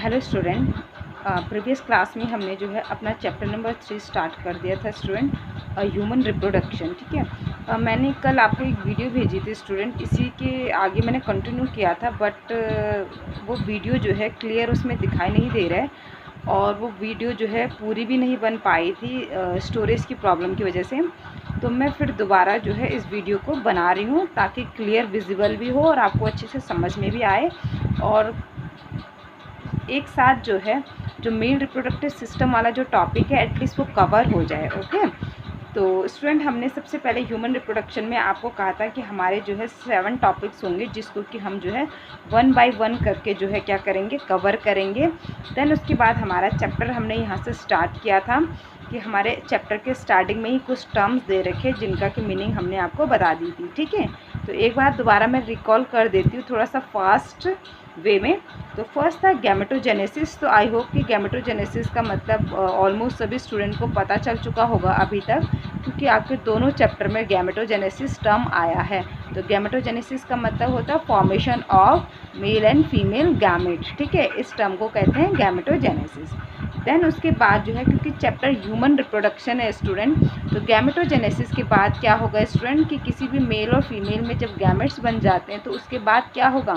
Hello student, previous class में हमने जो है अपना चैप्टर नंबर 3 स्टार्ट कर दिया था स्टूडेंट, ह्यूमन रिप्रोडक्शन। ठीक है, मैंने कल आपको एक वीडियो भेजी थी स्टूडेंट, इसी के आगे मैंने कंटिन्यू किया था, बट वो वीडियो जो है क्लियर उसमें दिखाई नहीं दे रहा है और वो वीडियो जो है पूरी भी नहीं बन पाई थी स्टोरेज की प्रॉब्लम की वजह से। तो मैं फिर दोबारा जो है इस वीडियो को बना रही हूँ ताकि क्लियर विजिबल भी हो और आपको अच्छे से समझ में भी आए और एक साथ जो है जो मेल रिप्रोडक्टिव सिस्टम वाला जो टॉपिक है एटलीस्ट वो कवर हो जाए। ओके, तो स्टूडेंट हमने सबसे पहले ह्यूमन रिप्रोडक्शन में आपको कहा था कि हमारे जो है 7 टॉपिक्स होंगे जिसको कि हम जो है 1 बाय 1 करके जो है क्या करेंगे, कवर करेंगे। देन उसके बाद हमारा चैप्टर हमने यहाँ से स्टार्ट किया था कि हमारे चैप्टर के स्टार्टिंग में ही कुछ टर्म्स दे रखे जिनका की मीनिंग हमने आपको बता दी थी। ठीक है, तो एक बार दोबारा मैं रिकॉल कर देती हूँ थोड़ा सा फास्ट वे में। तो फर्स्ट था गैमेटोजेनेसिस। तो आई होप कि गैमेटोजेनेसिस का मतलब ऑलमोस्ट सभी स्टूडेंट को पता चल चुका होगा अभी तक, क्योंकि आपके दोनों चैप्टर में गैमेटोजेनेसिस टर्म आया है। तो गैमेटोजेनेसिस का मतलब होता है formation of male and female gamete. ठीक है, इस टर्म को कहते हैं गैमेटोजेनेसिस। देन उसके बाद जो है, क्योंकि चैप्टर ह्यूमन रिप्रोडक्शन है स्टूडेंट, तो गैमेटोजेनेसिस के बाद क्या होगा स्टूडेंट कि किसी भी मेल और फीमेल में जब गैमेट्स बन जाते हैं तो उसके बाद क्या होगा,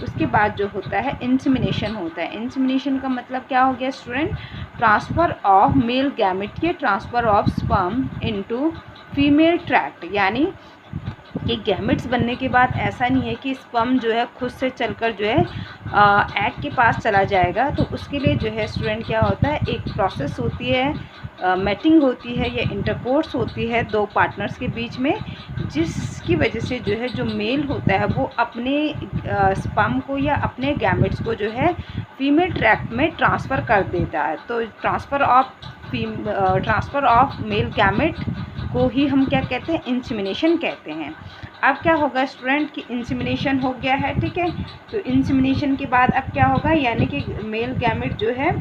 उसके बाद जो होता है इंसेमिनेशन होता है। इंसेमिनेशन का मतलब क्या हो गया student, transfer of male gamete के transfer of sperm into female tract. यानी कि गैमेट्स बनने के बाद ऐसा नहीं है कि स्पर्म जो है खुद से चलकर जो है एग के पास चला जाएगा। तो उसके लिए जो है स्टूडेंट क्या होता है, एक प्रोसेस होती है, मैटिंग होती है या इंटरकोर्स होती है दो पार्टनर्स के बीच में, जिसकी वजह से जो है जो मेल होता है वो अपने स्पर्म को या अपने गैमेट्स को जो है फीमेल ट्रैक्ट में ट्रांसफ़र कर देता है। तो ट्रांसफ़र ऑफ मेल गैमेट को ही हम क्या कहते हैं, इंसेमिनेशन कहते हैं। अब क्या होगा स्टूडेंट कि इंसेमिनेशन हो गया है। ठीक है, तो इंसेमिनेशन के बाद अब क्या होगा, यानी कि मेल गैमेट जो है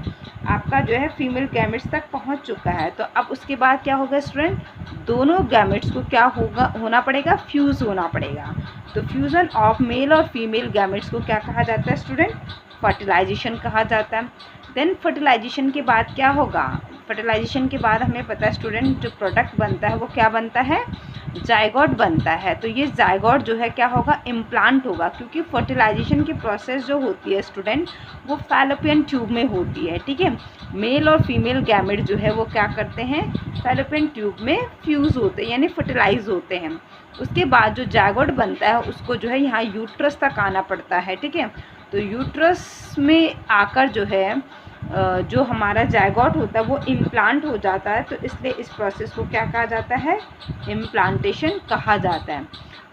आपका जो है फीमेल गैमेट्स तक पहुंच चुका है। तो अब उसके बाद क्या होगा स्टूडेंट, दोनों गैमेट्स को क्या होना पड़ेगा, फ्यूज़ होना पड़ेगा। तो फ्यूज़न ऑफ मेल और फीमेल गैमेट्स को क्या कहा जाता है स्टूडेंट, फर्टिलाइजेशन कहा जाता है। देन फर्टिलाइजेशन के बाद क्या होगा, फर्टिलाइजेशन के बाद हमें पता है स्टूडेंट जो प्रोडक्ट बनता है वो क्या बनता है, जाइगोट बनता है। तो ये जाइगोट जो है क्या होगा, इम्प्लांट होगा, क्योंकि फर्टिलाइजेशन की प्रोसेस जो होती है स्टूडेंट वो फैलोपियन ट्यूब में होती है। ठीक है, मेल और फीमेल गैमेट जो है वो क्या करते हैं, फैलोपियन ट्यूब में फ्यूज़ होते हैं यानी फर्टिलाइज होते हैं। उसके बाद जो जाइगोट बनता है उसको जो है यहाँ यूट्रस तक आना पड़ता है। ठीक है, तो यूट्रस में आकर जो है जो हमारा जाइगोट होता है वो इम्प्लांट हो जाता है। तो इसलिए इस प्रोसेस को क्या कहा जाता है, इम्प्लांटेशन कहा जाता है।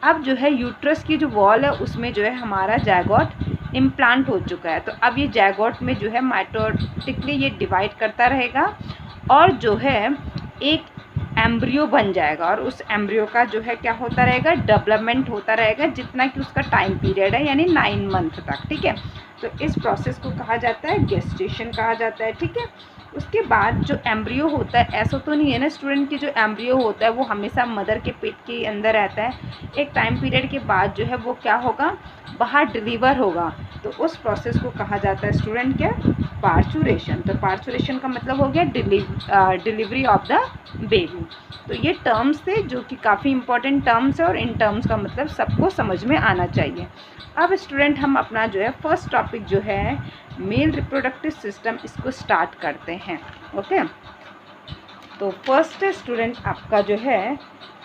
अब जो है यूट्रस की जो वॉल है उसमें जो है हमारा जाइगोट इम्प्लांट हो चुका है। तो अब ये जाइगोट में जो है माइटोटिकली ये डिवाइड करता रहेगा और जो है एक एम्ब्रियो बन जाएगा और उस एम्ब्रियो का जो है क्या होता रहेगा, डेवलपमेंट होता रहेगा, जितना कि उसका टाइम पीरियड है यानी 9 मंथ तक। ठीक है, तो इस प्रोसेस को कहा जाता है गेस्टेशन कहा जाता है। ठीक है, उसके बाद जो एम्ब्रियो होता है, ऐसा तो नहीं है ना स्टूडेंट कि जो एम्ब्रियो होता है वो हमेशा मदर के पेट के अंदर रहता है। एक टाइम पीरियड के बाद जो है वो क्या होगा, बाहर डिलीवर होगा। तो उस प्रोसेस को कहा जाता है स्टूडेंट क्या, पार्चुरेशन। तो पार्चुरेशन का मतलब हो गया डिलीवरी ऑफ द बेबी। तो ये टर्म्स थे जो कि काफ़ी इंपॉर्टेंट टर्म्स है और इन टर्म्स का मतलब सबको समझ में आना चाहिए। अब स्टूडेंट हम अपना जो है फर्स्ट टॉपिक जो है मेल रिप्रोडक्टिव सिस्टम, इसको स्टार्ट करते हैं। ओके, तो फर्स्ट स्टूडेंट आपका जो है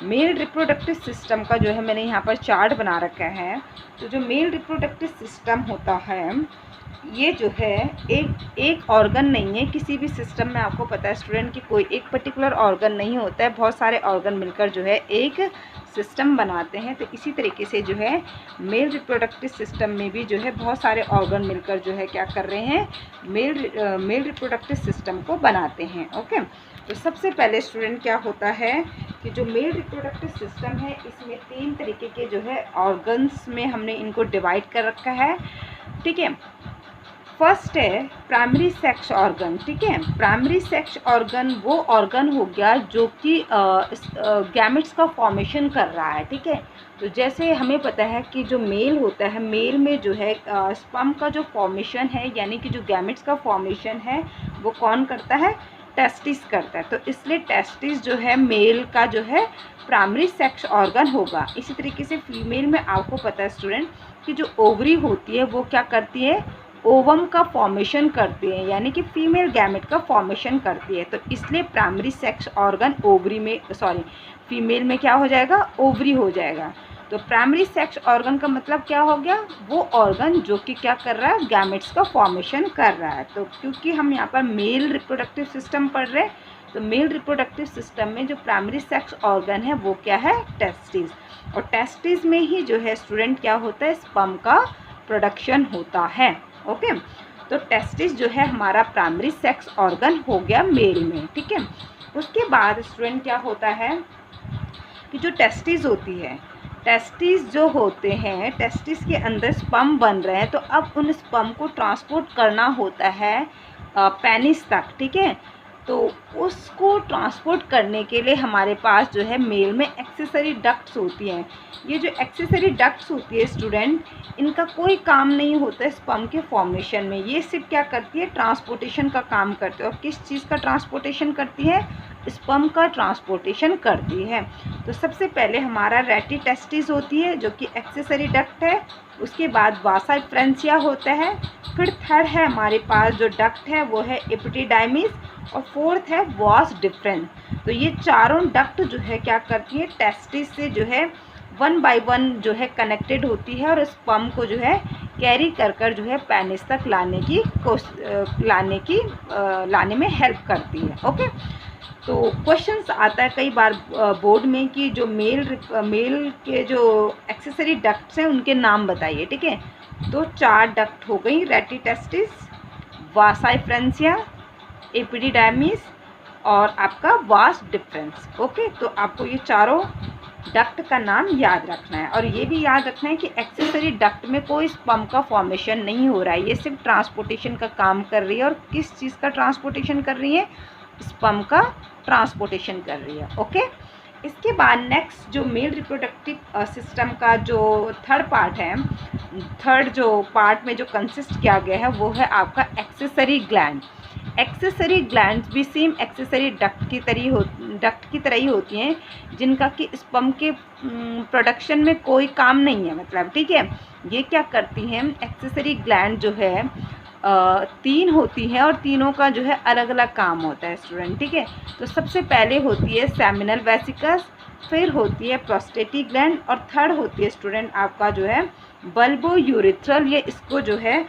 मेल रिप्रोडक्टिव सिस्टम का जो है मैंने यहाँ पर चार्ट बना रखा है। तो जो मेल रिप्रोडक्टिव सिस्टम होता है ये जो है एक ऑर्गन नहीं है किसी भी सिस्टम में। आपको पता है स्टूडेंट कि कोई एक पर्टिकुलर ऑर्गन नहीं होता है, बहुत सारे ऑर्गन मिलकर जो है एक सिस्टम बनाते हैं। तो इसी तरीके से जो है मेल रिप्रोडक्टिव सिस्टम में भी जो है बहुत सारे ऑर्गन मिलकर जो है क्या कर रहे हैं, मेल रिप्रोडक्टिव सिस्टम को बनाते हैं। ओके, तो सबसे पहले स्टूडेंट क्या होता है कि जो मेल रिप्रोडक्टिव सिस्टम है इसमें 3 तरीके के जो है ऑर्गन्स में हमने इनको डिवाइड कर रखा है। ठीक है, फर्स्ट है प्राइमरी सेक्स ऑर्गन, ठीक है। प्राइमरी सेक्स ऑर्गन वो ऑर्गन हो गया जो कि गैमेट्स का फॉर्मेशन कर रहा है, ठीक है। तो जैसे हमें पता है कि जो मेल होता है, मेल में जो है स्पर्म का जो फॉर्मेशन है, यानी कि जो गैमेट्स का फॉर्मेशन है वो कौन करता है, टेस्टिस करता है। तो इसलिए टेस्टिस जो है मेल का जो है प्राइमरी सेक्स ऑर्गन होगा। इसी तरीके से फीमेल में आपको पता है स्टूडेंट कि जो ओवरी होती है वो क्या करती है, ओवम का फॉर्मेशन करती है, यानी कि फीमेल गैमेट का फॉर्मेशन करती है। तो इसलिए प्राइमरी सेक्स ऑर्गन ओवरी में, सॉरी फीमेल में क्या हो जाएगा, ओवरी हो जाएगा। तो प्राइमरी सेक्स ऑर्गन का मतलब क्या हो गया, वो ऑर्गन जो कि क्या कर रहा है, गैमेट्स का फॉर्मेशन कर रहा है। तो क्योंकि हम यहाँ पर मेल रिप्रोडक्टिव सिस्टम पढ़ रहे हैं, तो मेल रिप्रोडक्टिव सिस्टम में जो प्राइमरी सेक्स ऑर्गन है वो क्या है, टेस्टिस। और टेस्टिस में ही जो है स्टूडेंट क्या होता है, स्पर्म का प्रोडक्शन होता है। ओके, तो टेस्टिस जो है हमारा प्राइमरी सेक्स ऑर्गन हो गया मेल में, ठीक है। उसके बाद स्टूडेंट क्या होता है कि जो टेस्टिस होती है, टेस्टिस जो होते हैं, टेस्टिस के अंदर स्पर्म बन रहे हैं, तो अब उन स्पर्म को ट्रांसपोर्ट करना होता है पेनिस तक, ठीक है। तो उसको ट्रांसपोर्ट करने के लिए हमारे पास जो है मेल में एक्सेसरी डक्ट्स होती हैं। ये जो एक्सेसरी डक्ट्स होती है स्टूडेंट, इनका कोई काम नहीं होता है स्पर्म के फॉर्मेशन में। ये सिर्फ क्या करती है, ट्रांसपोर्टेशन का काम करती है। और किस चीज़ का ट्रांसपोर्टेशन करती है, स्पर्म का ट्रांसपोर्टेशन करती है। तो सबसे पहले हमारा रेटी टेस्टिस होती है जो कि एक्सेसरी डक्ट है। उसके बाद वासा फ्रेंसिया होता है। फिर थर्ड है हमारे पास जो डक्ट है वो है एपिडिडाइमिस, और फोर्थ है वास डिफरेंस। तो ये चारों डक्ट जो है क्या करती है, टेस्टिस से जो है 1 बाय 1 जो है कनेक्टेड होती है, और स्पर्म को जो है कैरी कर जो है पेनिस तक लाने में हेल्प करती है। ओके, तो क्वेश्चंस आता है कई बार बोर्ड में कि जो मेल के जो एक्सेसरी डक्ट्स हैं उनके नाम बताइए, ठीक है। तो 4 डक्ट हो गई, रेटी टेस्टिस, वासा फ्रेंसिया, एपिडिडाइमिस और आपका वास डिफरेंस। ओके, तो आपको ये चारों डक्ट का नाम याद रखना है। और ये भी याद रखना है कि एक्सेसरी डक्ट में कोई स्पर्म का फॉर्मेशन नहीं हो रहा है, ये सिर्फ ट्रांसपोर्टेशन का काम कर रही है। और किस चीज़ का ट्रांसपोर्टेशन कर रही है, स्पर्म का ट्रांसपोर्टेशन कर रही है। ओके, इसके बाद नेक्स्ट जो मेल रिप्रोडक्टिव सिस्टम का जो थर्ड पार्ट है, थर्ड जो पार्ट में जो कंसिस्ट किया गया है वो है आपका एक्सेसरी ग्लैंड। एक्सेसरी ग्लैंड्स भी सेम एक्सेसरी डक्ट की तरह ही होती हैं, जिनका कि स्पर्म के प्रोडक्शन में कोई काम नहीं है, मतलब, ठीक है। ये क्या करती हैं, एक्सेसरी ग्लैंड जो है 3 होती हैं, और तीनों का जो है अलग अलग काम होता है स्टूडेंट, ठीक है। तो सबसे पहले होती है सेमिनल वेसिकस, फिर होती है प्रोस्टेटिक ग्लैंड, और थर्ड होती है स्टूडेंट आपका जो है बल्बो यूरिथ्रल, ये इसको जो है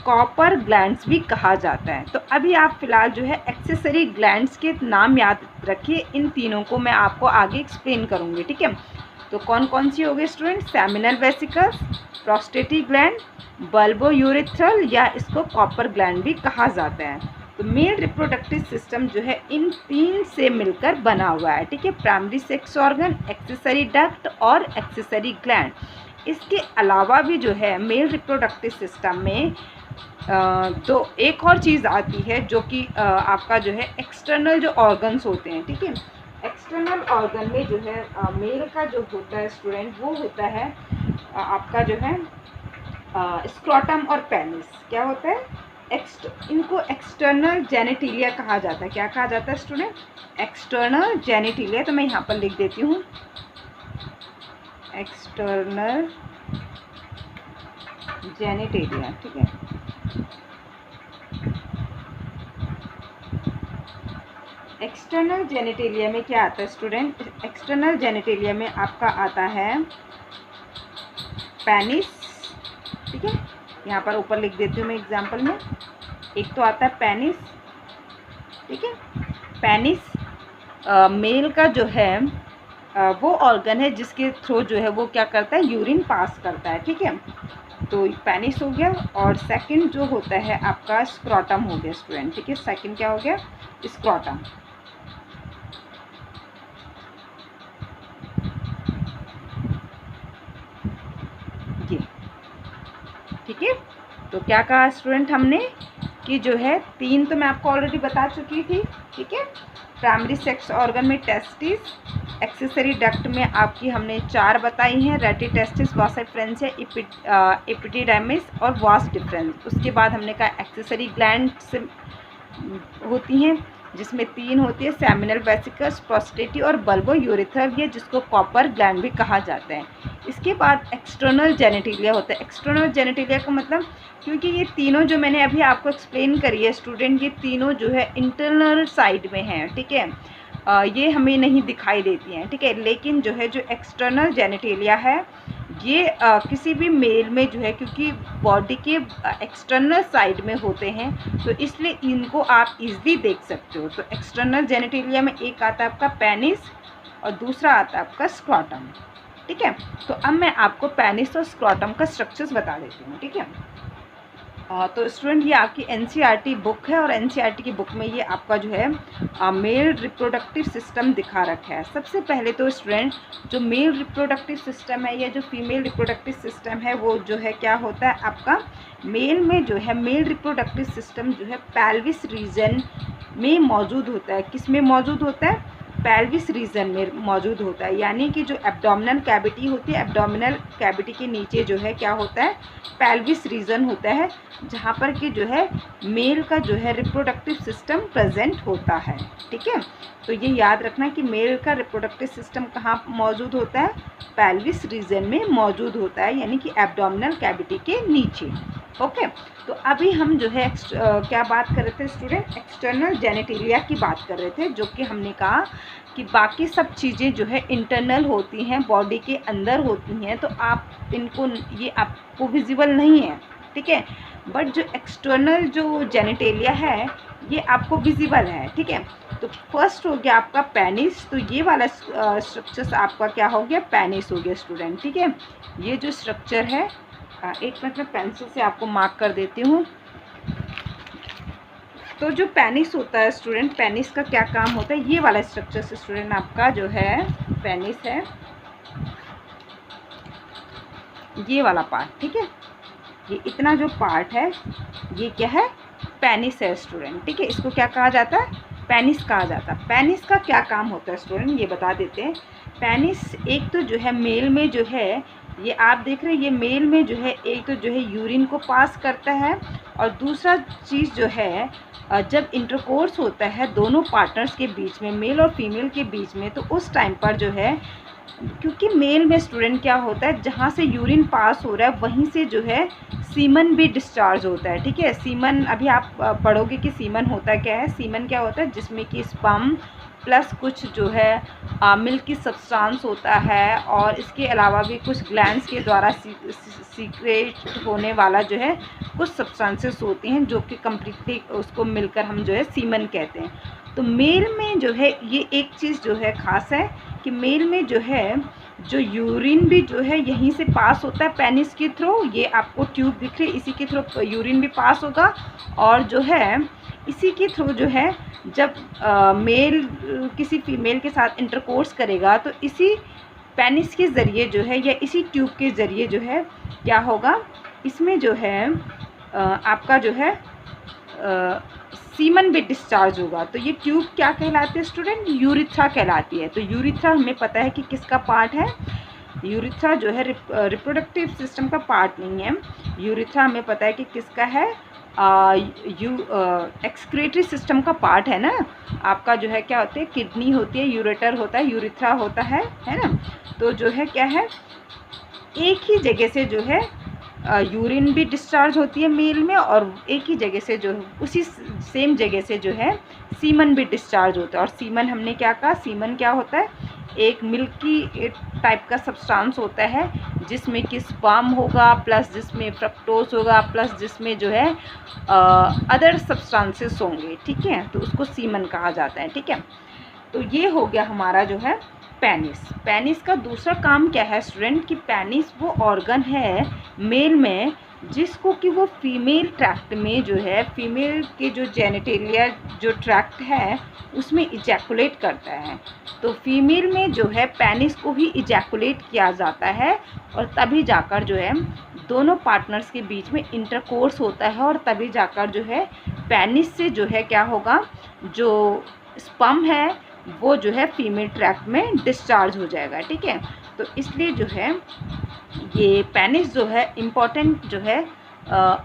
कॉपर ग्लैंड्स भी कहा जाता है। तो अभी आप फिलहाल जो है एक्सेसरी ग्लैंड्स के नाम याद रखिए, इन तीनों को मैं आपको आगे एक्सप्लेन करूँगी, ठीक है। तो कौन कौन सी हो गई student, seminal vesicles, prostatic gland, bulbourethral, या इसको कॉपर ग्लैंड भी कहा जाता है। तो मेल रिप्रोडक्टिव सिस्टम जो है इन 3 से मिलकर बना हुआ है, ठीक है। Primary sex organ, accessory duct और एक्सेसरी ग्लैंड। इसके अलावा भी जो है मेल रिप्रोडक्टिव सिस्टम में तो एक और चीज़ आती है जो कि आपका जो है एक्सटर्नल जो ऑर्गन्स होते हैं, ठीक है। एक्सटर्नल ऑर्गन में जो है मेल का जो होता है स्टूडेंट, वो होता है आपका जो है स्क्रोटम और पेनिस। क्या होता है, इनको एक्सटर्नल जेनिटिलिया कहा जाता है। क्या कहा जाता है स्टूडेंट, एक्सटर्नल जेनिटिलिया। तो मैं यहाँ पर लिख देती हूँ एक्सटर्नल जेनिटिलिया, ठीक है। एक्सटर्नल जेनिटिलिया में क्या आता है स्टूडेंट, एक्सटर्नल जेनिटिलिया में आपका आता है पेनिस, ठीक है। यहाँ पर ऊपर लिख देती हूँ मैं एग्जांपल में, एक तो आता है पेनिस, ठीक है। पेनिस मेल का जो है वो ऑर्गन है जिसके थ्रू जो है वो क्या करता है, यूरिन पास करता है, ठीक है। तो पेनिस हो गया, और सेकंड जो होता है आपका स्क्रोटम हो गया स्टूडेंट, ठीक है। सेकंड क्या हो गया, स्क्रोटम। ये ठीक है। तो क्या कहा स्टूडेंट हमने कि जो है 3 तो मैं आपको ऑलरेडी बता चुकी थी, ठीक है। प्राइमरी सेक्स ऑर्गन में टेस्टिस, एक्सेसरी डक्ट में आपकी हमने 4 बताई हैं, रेटी टेस्टिस, वासा फ्रेंसिया, एपिडिडाइमिस और वास डिफरेंस। उसके बाद हमने कहा एक्सेसरी ग्लैंड्स होती हैं, जिसमें 3 होती है, सेमिनल वेसिकस, प्रोस्टेटी और बल्बो यूरेथ्रा, ये जिसको कॉपर ग्लैंड भी कहा जाता है। इसके बाद एक्सटर्नल जेनेटिलिया होता है। एक्सटर्नल जेनेटिलिया का मतलब, क्योंकि ये तीनों जो मैंने अभी आपको एक्सप्लेन करी है स्टूडेंट, ये तीनों जो है इंटरनल साइड में हैं, ठीक है। ये हमें नहीं दिखाई देती हैं, ठीक है। लेकिन जो है जो एक्सटर्नल जेनेटिलिया है ये किसी भी मेल में जो है, क्योंकि बॉडी के एक्सटर्नल साइड में होते हैं तो इसलिए इनको आप इजीली देख सकते हो। तो एक्सटर्नल जेनेटिलिया में एक आता है आपका पेनिस और दूसरा आता है आपका स्क्रॉटम, ठीक है। तो अब मैं आपको पेनिस और स्क्रॉटम का स्ट्रक्चर्स बता देती हूँ, ठीक है। तो स्टूडेंट ये आपकी एनसीईआरटी बुक है और एनसीईआरटी की बुक में ये आपका जो है मेल रिप्रोडक्टिव सिस्टम दिखा रखा है। सबसे पहले तो स्टूडेंट जो मेल रिप्रोडक्टिव सिस्टम है या जो फीमेल रिप्रोडक्टिव सिस्टम है वो जो है क्या होता है आपका मेल में जो है मेल रिप्रोडक्टिव सिस्टम जो है पेल्विस रीजन में मौजूद होता है। किस में मौजूद होता है? पेल्विस रीजन में मौजूद होता है, यानी कि जो एब्डोमिनल कैविटी होती है, एब्डोमिनल कैविटी के नीचे जो है क्या होता है पेल्विस रीजन होता है, जहाँ पर कि जो है मेल का जो है रिप्रोडक्टिव सिस्टम प्रेजेंट होता है, ठीक है। तो ये याद रखना कि मेल का रिप्रोडक्टिव सिस्टम कहाँ मौजूद होता है? पेल्विस रीजन में मौजूद होता है, यानी कि एब्डोमिनल कैविटी के नीचे। ओके, तो अभी हम जो है क्या बात कर रहे थे स्टूडेंट? एक्सटर्नल जेनेटिलिया की बात कर रहे थे, जो कि हमने कहा कि बाकी सब चीज़ें जो है इंटरनल होती हैं, बॉडी के अंदर होती हैं, तो आप इनको ये आपको विजिबल नहीं है, ठीक है। बट जो एक्सटर्नल जो जेनेटिलिया है ये आपको विजिबल है, ठीक है। तो फर्स्ट हो गया आपका पेनिस, तो ये वाला स्ट्रक्चर आपका क्या हो गया? पेनिस हो गया स्टूडेंट, ठीक है। ये जो स्ट्रक्चर है एक मिनट में पेंसिल से आपको मार्क कर देती हूँ। तो जो पेनिस होता है स्टूडेंट, पेनिस का क्या काम होता है? ये वाला स्ट्रक्चर से स्टूडेंट आपका जो है पेनिस है, ये वाला पार्ट, ठीक है। ये इतना जो पार्ट है ये क्या है? पेनिस है स्टूडेंट, ठीक है। इसको क्या कहा जाता है? पेनिस कहा जाता है। पेनिस का क्या काम होता है स्टूडेंट ये बता देते हैं। पेनिस एक तो जो है मेल में जो है ये आप देख रहे हैं, ये मेल में जो है एक तो जो है यूरिन को पास करता है, और दूसरा चीज़ जो है जब इंटरकोर्स होता है दोनों पार्टनर्स के बीच में, मेल और फीमेल के बीच में, तो उस टाइम पर जो है, क्योंकि मेल में स्टूडेंट क्या होता है, जहाँ से यूरिन पास हो रहा है वहीं से जो है सीमन भी डिस्चार्ज होता है, ठीक है। सीमन अभी आप पढ़ोगे कि सीमन होता क्या है। सीमन क्या होता है? जिसमें कि स्पर्म प्लस कुछ जो है मिल्क की सब्सटेंस होता है, और इसके अलावा भी कुछ ग्लैंड्स के द्वारा सीक्रेट होने वाला जो है कुछ सब्सटेंसेस होती हैं, जो कि कम्प्लीटली उसको मिलकर हम जो है सीमन कहते हैं। तो मेल में जो है ये एक चीज़ जो है ख़ास है कि मेल में जो है जो यूरिन भी जो है यहीं से पास होता है पेनिस के थ्रू। ये आपको ट्यूब दिख रही है, इसी के थ्रू यूरिन भी पास होगा, और जो है इसी के थ्रू जो है जब मेल किसी फीमेल के साथ इंटरकोर्स करेगा तो इसी पेनिस के ज़रिए जो है या इसी ट्यूब के ज़रिए जो है क्या होगा, इसमें जो है आपका जो है सीमन भी डिस्चार्ज होगा। तो ये ट्यूब क्या कहलाती है स्टूडेंट? यूरिथ्रा कहलाती है। तो यूरिथ्रा हमें पता है कि किसका पार्ट है? यूरिथ्रा जो है रिप्रोडक्टिव सिस्टम का पार्ट नहीं है। यूरिथ्रा हमें पता है कि किसका है? एक्सक्रीटरी सिस्टम का पार्ट है ना। आपका जो है क्या होता है? किडनी होती है, यूरेटर होता है, यूरिथ्रा होता है ना। तो जो है क्या है, एक ही जगह से जो है यूरिन भी डिस्चार्ज होती है मेल में, और एक ही जगह से जो उसी सेम जगह से जो है सीमन भी डिस्चार्ज होता है। और सीमन हमने क्या कहा? सीमन क्या होता है? एक मिल्की टाइप का सब्सटेंस होता है, जिसमें कि स्पर्म होगा, प्लस जिसमें फ्रक्टोज होगा, प्लस जिसमें जो है अदर सब्सटेंसेस होंगे, ठीक है। तो उसको सीमन कहा जाता है, ठीक है। तो ये हो गया हमारा जो है पेनिस। पेनिस का दूसरा काम क्या है स्टूडेंट? कि पेनिस वो ऑर्गन है मेल में जिसको कि वो फीमेल ट्रैक्ट में जो है, फीमेल के जो जेनिटेलिया जो ट्रैक्ट है उसमें इजैकुलेट करता है। तो फीमेल में जो है पेनिस को ही इजैकुलेट किया जाता है और तभी जाकर जो है दोनों पार्टनर्स के बीच में इंटरकोर्स होता है और तभी जाकर जो है पेनिस से जो है क्या होगा, जो स्पर्म है वो जो है फीमेल ट्रैक्ट में डिस्चार्ज हो जाएगा। ठीक है, तो इसलिए जो है ये पेनिस जो है इम्पॉर्टेंट जो है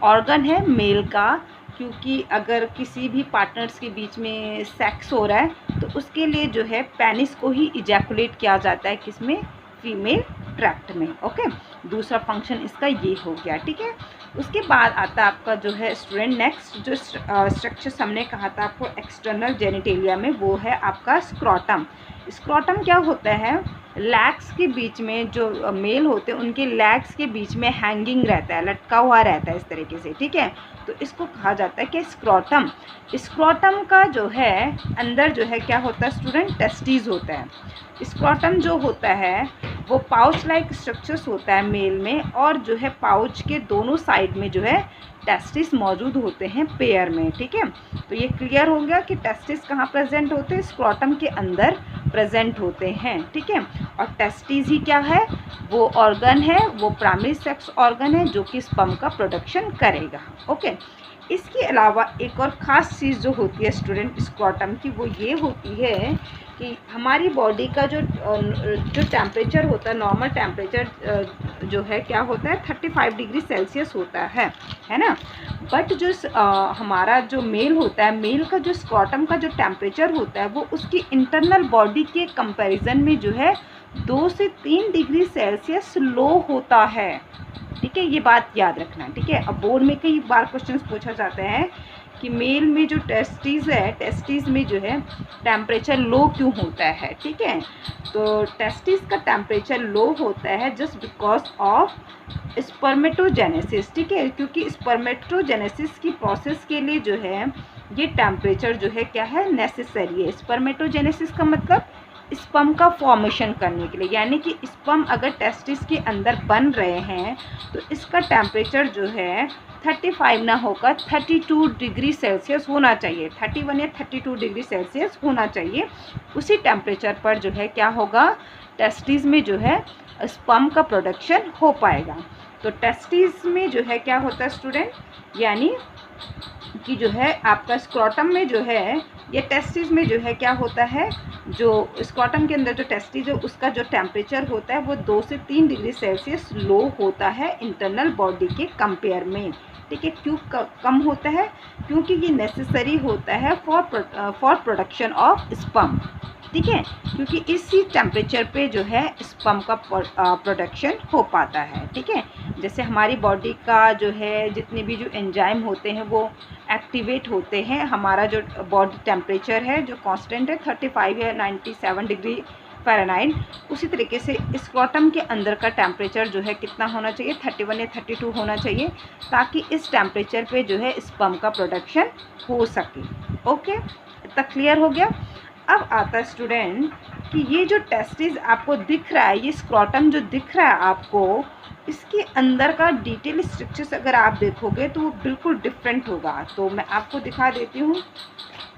ऑर्गन है मेल का, क्योंकि अगर किसी भी पार्टनर्स के बीच में सेक्स हो रहा है तो उसके लिए जो है पेनिस को ही इजैकुलेट किया जाता है, किसमें, फीमेल ट्रैक्ट में। ओके, दूसरा फंक्शन इसका ये हो गया। ठीक है, उसके बाद आता है आपका जो है स्टूडेंट नेक्स्ट जो स्ट्रक्चर्स हमने कहा था आपको एक्सटर्नल जेनिटेलिया में, वो है आपका स्क्रॉटम। स्क्रॉटम क्या होता है, लैग्स के बीच में जो मेल होते हैं उनके लैग्स के बीच में हैंगिंग रहता है, लटका हुआ रहता है इस तरीके से। ठीक है, तो इसको कहा जाता है कि स्क्रॉटम। स्क्रॉटम का जो है अंदर जो है क्या होता है स्टूडेंट, टेस्टिस होता है। स्क्रॉटम जो होता है वो पाउच लाइक स्ट्रक्चर्स होता है मेल में, और जो है पाउच के दोनों साइड में जो है टेस्टिस मौजूद होते हैं पेयर में। ठीक है, तो ये क्लियर हो गया कि टेस्टिस कहाँ प्रेजेंट होते हैं, स्क्रॉटम के अंदर प्रेजेंट होते हैं। ठीक है, और टेस्टिस ही क्या है, वो ऑर्गन है, वो प्राइमरी सेक्स ऑर्गन है जो कि स्पर्म का प्रोडक्शन करेगा। ओके, इसके अलावा एक और ख़ास चीज़ जो होती है स्टूडेंट स्क्रॉटम की, वो ये होती है कि हमारी बॉडी का जो टेम्परेचर होता है, नॉर्मल टेम्परेचर जो है क्या होता है 35 डिग्री सेल्सियस होता है ना। बट जो हमारा जो मेल होता है, मेल का जो स्क्रॉटम का जो टेम्परेचर होता है वो उसकी इंटरनल बॉडी के कंपैरिजन में जो है 2 से 3 डिग्री सेल्सियस लो होता है। ठीक है, ये बात याद रखना। ठीक है, अब बोर्ड में कई बार क्वेश्चंस पूछा जाता है कि मेल में जो टेस्टिस है, टेस्टिस में जो है टेम्परेचर लो क्यों होता है। ठीक है, तो टेस्टिस का टेम्परेचर लो होता है जस्ट बिकॉज ऑफ स्पर्मेटोजेनेसिस। ठीक है, क्योंकि स्पर्मेटोजेनेसिस की प्रोसेस के लिए जो है ये टेम्परेचर जो है क्या है, नेसेसरी है। स्पर्मेटोजेनेसिस का मतलब स्पर्म का फॉर्मेशन करने के लिए, यानी कि स्पर्म अगर टेस्टिस के अंदर बन रहे हैं तो इसका टेम्परेचर जो है 35 ना होकर 32 डिग्री सेल्सियस होना चाहिए, 31 या 32 डिग्री सेल्सियस होना चाहिए। उसी टेम्परेचर पर जो है क्या होगा, टेस्टिस में जो है स्पर्म का प्रोडक्शन हो पाएगा। तो टेस्टिस में जो है क्या होता है स्टूडेंट, यानी कि जो है आपका स्क्रॉटम में जो है, ये टेस्टिस में जो है क्या होता है, जो स्क्रॉटम के अंदर जो टेस्टिस है उसका जो टेम्परेचर होता है वो 2 से 3 डिग्री सेल्सियस लो होता है इंटरनल बॉडी के कंपेयर में। ठीक है, क्यों कम होता है, क्योंकि ये नेसेसरी होता है फॉर प्रोडक्शन ऑफ स्पर्म। ठीक है, क्योंकि इसी टेम्परेचर पे जो है स्पर्म का प्रोडक्शन हो पाता है। ठीक है, जैसे हमारी बॉडी का जो है जितने भी जो एंजाइम होते हैं वो एक्टिवेट होते हैं, हमारा जो बॉडी टेम्परेचर है जो कांस्टेंट है 35 या 97 डिग्री फ़ारेनहाइट, उसी तरीके से स्क्रॉटम के अंदर का टेम्परेचर जो है कितना होना चाहिए, 31 या 32 होना चाहिए, ताकि इस टेम्परेचर पे जो है स्पर्म का प्रोडक्शन हो सके। ओके, इतना क्लियर हो गया। अब आता है स्टूडेंट कि ये जो टेस्टिस आपको दिख रहा है, ये स्क्रॉटम जो दिख रहा है आपको, इसके अंदर का डिटेल स्ट्रक्चर्स अगर आप देखोगे तो वो बिल्कुल डिफरेंट होगा। तो मैं आपको दिखा देती हूँ,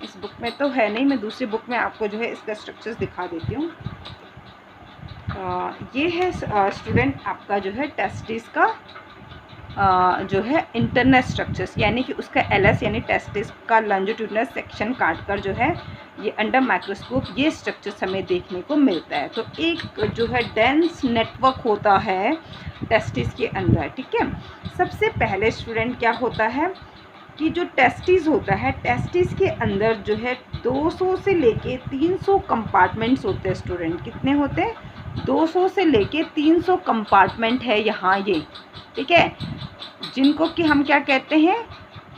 इस बुक में तो है नहीं, मैं दूसरी बुक में आपको जो है इसका स्ट्रक्चर्स दिखा देती हूँ। ये है स्टूडेंट आपका जो है टेस्टिस का जो है इंटरनल स्ट्रक्चर्स, यानी कि उसका एलएस यानी टेस्टिस का लॉन्जिट्यूडिनल सेक्शन काट कर जो है ये अंडर माइक्रोस्कोप ये स्ट्रक्चर्स हमें देखने को मिलता है। तो एक जो है डेंस नेटवर्क होता है टेस्टिस के अंदर। ठीक है, सबसे पहले स्टूडेंट क्या होता है कि जो टेस्टिस होता है, टेस्टिस के अंदर जो है 200 से लेके 300 कंपार्टमेंट्स होते हैं स्टूडेंट। कितने होते हैं, 200 से लेके 300 कंपार्टमेंट है यहाँ ये। ठीक है, जिनको कि हम क्या कहते हैं,